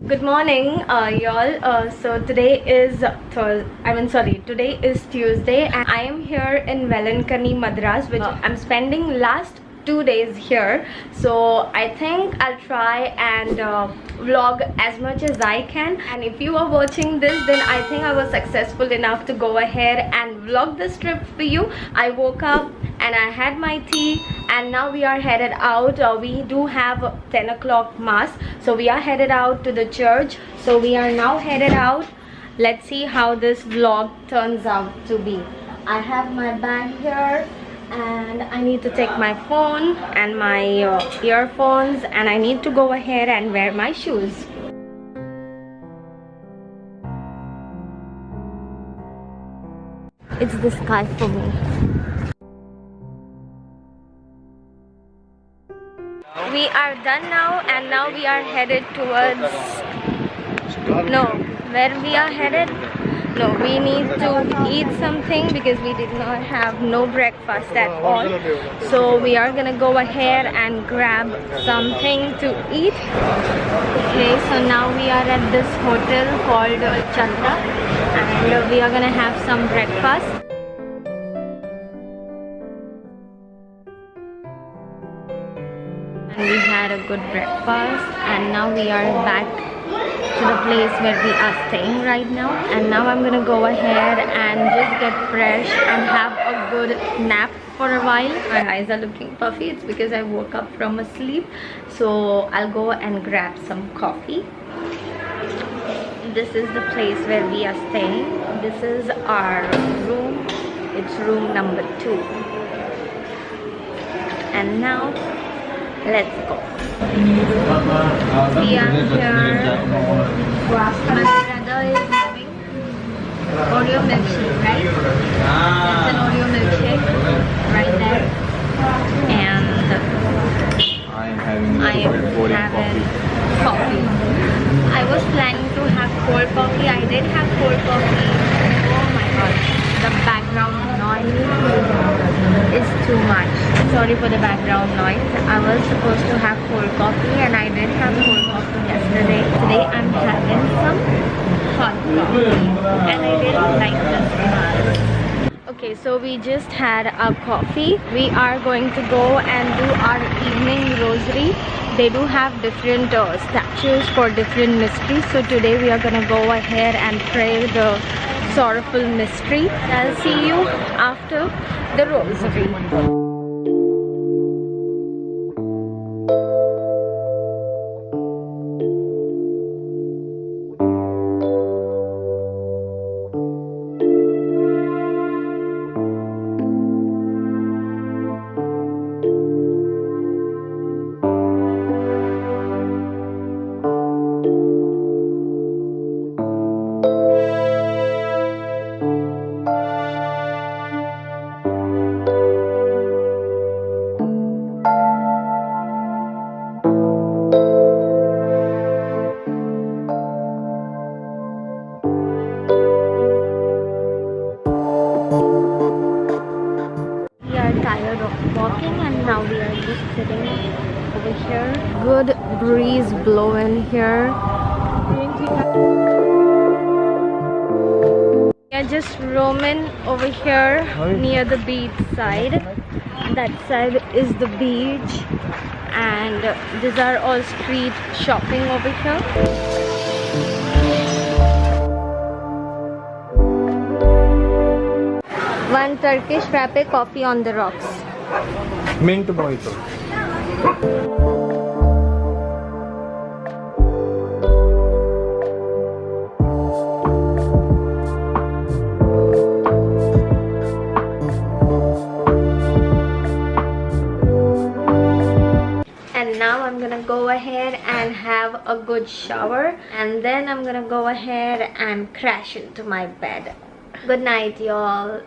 Good morning, y'all. So today is today is Tuesday, and I am here in Velankani, Madras, which I'm spending last 2 days here. So I think I'll try and vlog as much as I can. And if you are watching this, then I think I was successful enough to go ahead and vlog this trip for you. I woke up and I had my tea, and now we are headed out. We do have 10 o'clock mass, so we are headed out to the church. So we are now headed out. Let's see how this vlog turns out to be. I have my bag here, and I need to take my phone and my earphones, and I need to go ahead and wear my shoes. It's the sky for me. We are done now, and now we are headed towards where we are headed. No, we need to eat something because we did not have no breakfast at all. So we are gonna go ahead and grab something to eat. Okay, so now we are at this hotel called Chandra, and we are gonna have some breakfast. And we had a good breakfast, and now we are back to the place where we are staying right now. And now I'm gonna go ahead and just get fresh and have a good nap for a while. My eyes are looking puffy. It's because I woke up from a sleep. So I'll go and grab some coffee. This is the place where we are staying. This is our room. It's room number 2. And now let's go. We are here. My brother is having Oreo milkshake, right? It's an Oreo milkshake right there. And I am having coffee. I was planning to have cold coffee. I did have cold coffee. Oh my god, the background noise is too much. Sorry for the background noise. I was supposed to have cold coffee, and I did have cold coffee yesterday. Today I'm having some hot coffee, and I really like this one. Okay, so we just had our coffee. We are going to go and do our evening rosary. They do have different statues for different mysteries. So today we are gonna go ahead and pray the sorrowful mystery. I'll see you after the rosary. Tired of walking, and now we are just sitting over here. Good breeze blowing here. We are just roaming over here near the beach side. That side is the beach, and these are all street shopping over here. One Turkish frappe, coffee on the rocks. Mint mojito. And now I'm gonna go ahead and have a good shower, and then I'm gonna go ahead and crash into my bed. Good night, y'all.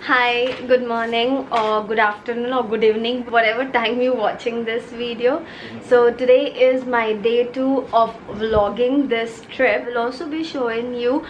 Hi, good morning or good afternoon or good evening, whatever time you're watching this video. So today is my day 2 of vlogging this trip. I'll also be showing you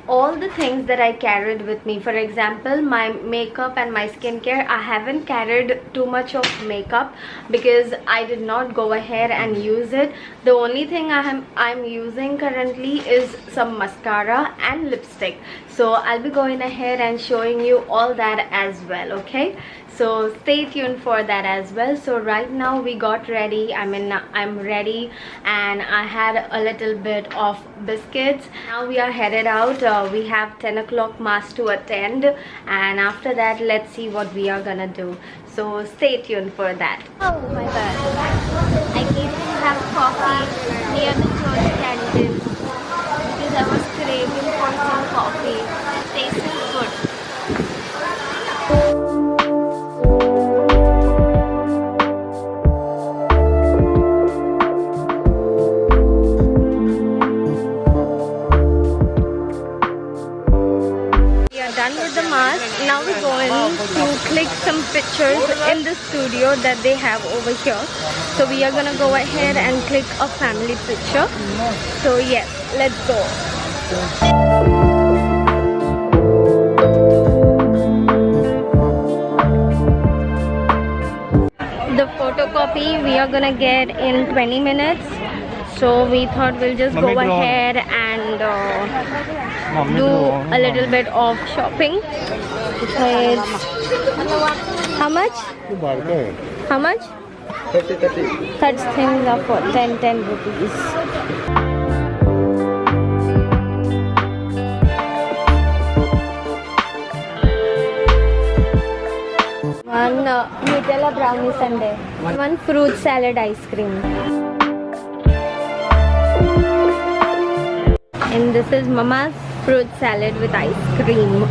all the things that I carried with me. For example, my makeup and my skincare, I haven't carried too much of makeup because I did not go ahead and use it. The only thing I'm using currently is some mascara and lipstick. So I'll be going ahead and showing you all that as well, okay? So stay tuned for that as well. So right now we got ready. I'm ready, and I had a little bit of biscuits. Now we are headed out. We have 10 o'clock mass to attend, and after that let's see what we are gonna do. So stay tuned for that. Oh my god, I came to have coffee near the church canteen because I was craving for some coffee. Taste is good. Done with the mask. Now we're going to click some pictures in the studio that they have over here. So we are gonna go ahead and click a family picture. So yes, let's go. The photocopy we are gonna get in 20 minutes. So we thought we'll just go ahead and do a little bit of shopping. How much? How much? 30. Such things are for 10 rupees. One Nutella brownie sundae. One fruit salad ice cream. And this is Mama's fruit salad with ice cream.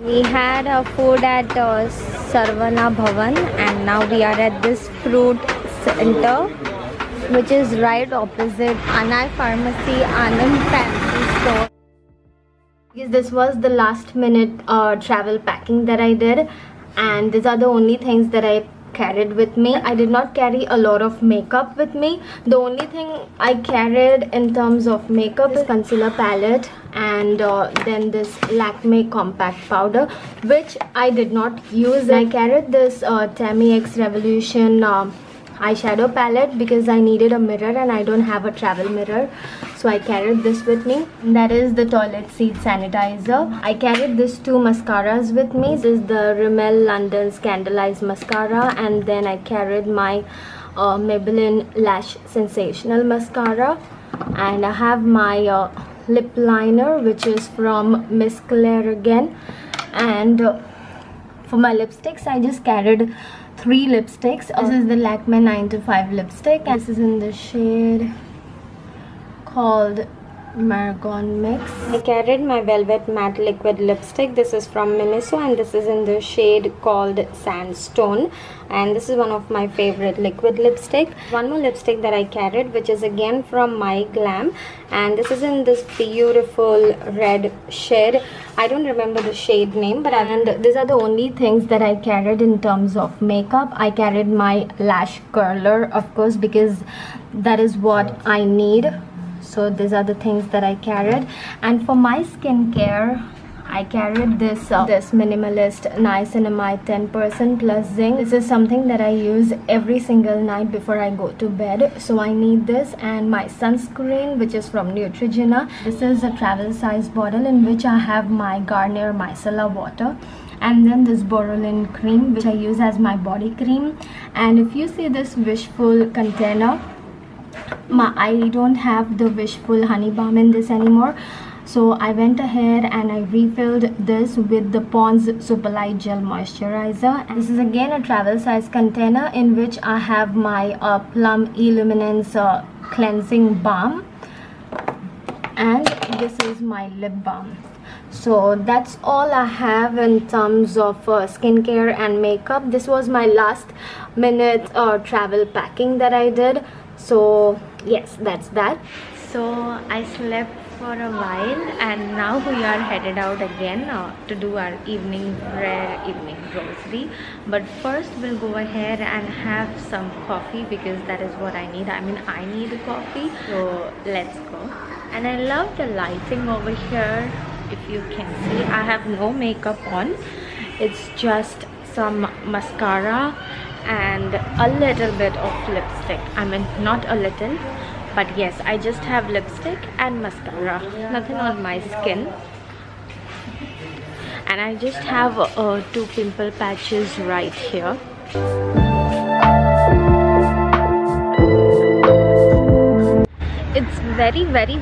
We had our food at Sarvana Bhavan, and now we are at this fruit center, which is right opposite Anai Pharmacy Anand Fancy Store. Because this was the last minute travel packing that I did, and these are the only things that I carried with me. I did not carry a lot of makeup with me. The only thing I carried in terms of makeup is concealer palette, and then this Lakme compact powder, which I did not use. I carried this Tammy X Revolution eyeshadow palette because I needed a mirror and I don't have a travel mirror, so I carried this with me. That is the toilet seat sanitizer. I carried these two mascaras with me. This is the Rimmel London Scandalized mascara, and then I carried my Maybelline Lash Sensational mascara, and I have my lip liner, which is from Miss Claire again. And for my lipsticks, I just carried 3 lipsticks. This is the Lakme 9 to 5 lipstick, and this is in the shade called Margon Mix. I carried my Velvet Matte Liquid Lipstick. This is from Miniso, and this is in the shade called Sandstone, and this is one of my favorite liquid lipstick. One more lipstick that I carried, which is again from My Glam, and this is in this beautiful red shade. I don't remember the shade name, but these are the only things that I carried in terms of makeup. I carried my lash curler, of course, because that is what I need. So these are the things that I carried. And for my skincare, I carried this minimalist niacinamide 10% plus zinc. This is something that I use every single night before I go to bed, so I need this. And my sunscreen, which is from Neutrogena. This is a travel size bottle in which I have my Garnier Micellar water, and then this Borolin cream, which I use as my body cream. And if you see this Wishful container, I don't have the Wishful honey balm in this anymore, so I went ahead and I refilled this with the Pond's Superlight Gel Moisturizer. And this is again a travel size container in which I have my Plum Illuminance cleansing balm, and this is my lip balm. So that's all I have in terms of skincare and makeup. This was my last minute travel packing that I did. So yes, that's that. So I slept for a while, and now we are headed out again to do our evening prayer, evening rosary. But first we'll go ahead and have some coffee because that is what I need. I mean, I need coffee, so let's go. And I love the lighting over here. If you can see, I have no makeup on. It's just some mascara and a little bit of lipstick. I mean, not a little, but yes, I just have lipstick and mascara, nothing on my skin. And I just have 2 pimple patches right here. It's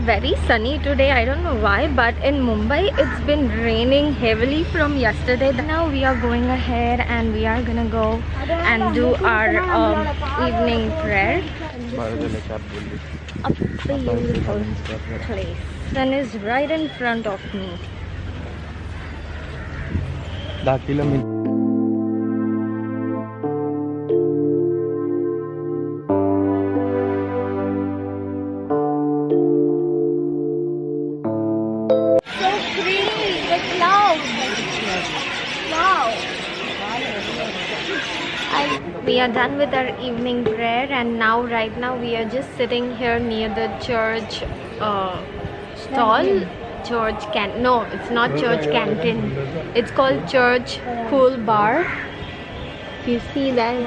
very sunny today. I don't know why, but in Mumbai it's been raining heavily from yesterday. Now we are going ahead and we are gonna go and do our evening prayer. A beautiful place. Sun is right in front of me. We are done with our evening prayer, and right now we are just sitting here near the church stall. No, it's not church canteen. It's called Church Cool Bar. You see that?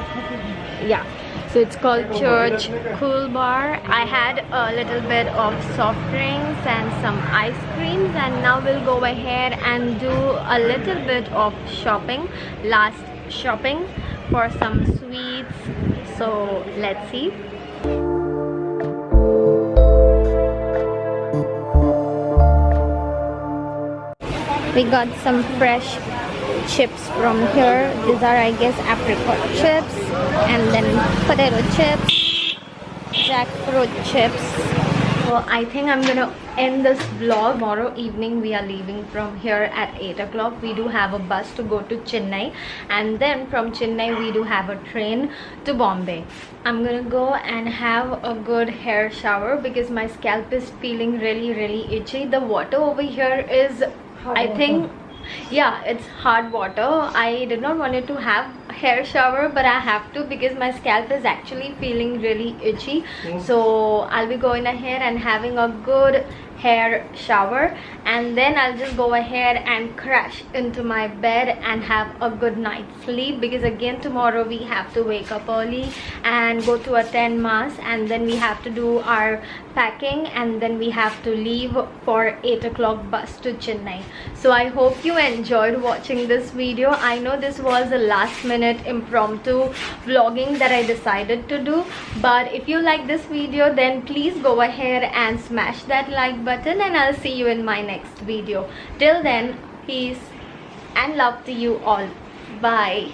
Yeah. So it's called Church Cool Bar. I had a little bit of soft drinks and some ice creams, and now we'll go ahead and do a little bit of shopping. Last shopping for some sweets. So let's see. We got some fresh chips from here. These are, I guess, apricot chips, and then potato chips, jackfruit chips. So I think I'm gonna end this vlog. Tomorrow evening we are leaving from here at 8 o'clock. We do have a bus to go to Chennai, and then from Chennai we do have a train to Bombay. I'm gonna go and have a good hair shower because my scalp is feeling really itchy. The water over here is, I think, yeah, it's hard water. I did not want to have hair shower, but I have to because my scalp is actually feeling really itchy. So I'll be going ahead and having a good hair shower, and then I'll just go ahead and crash into my bed and have a good night's sleep because again tomorrow we have to wake up early and go to attend mass, and then we have to do our packing, and then we have to leave for 8 o'clock bus to Chennai. So I hope you enjoyed watching this video. I know this was a last minute impromptu vlogging that I decided to do, but if you like this video then please go ahead and smash that like button, and I'll see you in my next video. Till then, peace and love to you all. Bye.